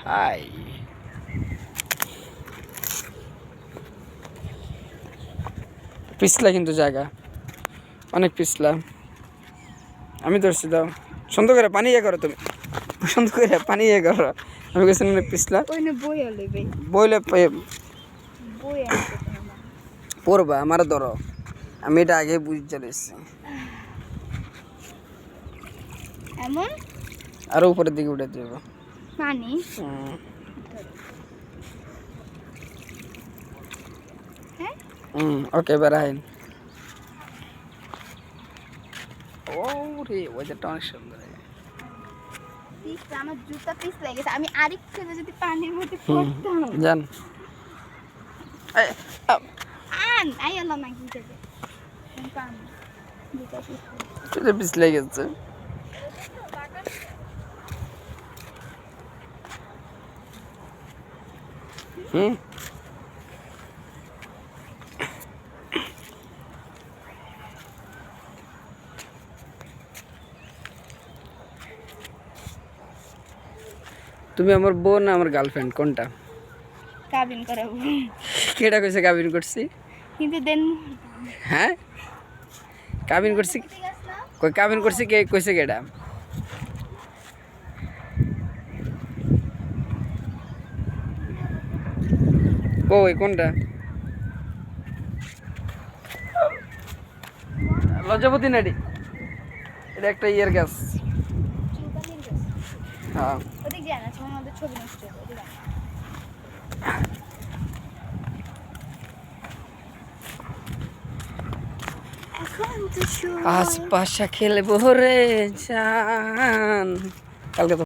High পিছলা কিন্তু জায়গা অনেক পিছলা। আমি ধরছি দাও সুন্দর করে পানি ইয়ে করো, তুমি সুন্দর করে পানি ইয়ে করো। আমি কেছি অনেক পিছলা বইলে পড়বা আমার ধরো, আমি এটা আগে বুঝে চলেছি। এমন আরো উপরের দিকে উঠে দেবো পানি ওকে বেড়াইন। ও রে ওয়েদারটা অনেক সুন্দর। আমার জুতা পিস লেগেছে, আমি আরেকটু যদি পানির মধ্যে পড়তাম। জান আন আই আল্লাহ না কি যাবে পানি জুতা পিস জুতা পিস লেগেছে। তুমি আমার বোন না আমার গার্লফ্রেন্ড কোনটা? কাবিন করাবো। কেটা কইছে কাবিন করছি? কিন্তু দেন হ্যাঁ কাবিন করছি, কই কাবিন করছি কে কইছে কেটা? কই কোনটা? লজ্জাপতি নাডি, এটা একটা ইয়ের গাছ। হ্যাঁ ওদিক যায় না, তোমার আমাদের ছবি নষ্ট হবে ওদিক যায় না। আজ পাশা খেলবো রে জান, কালকে তো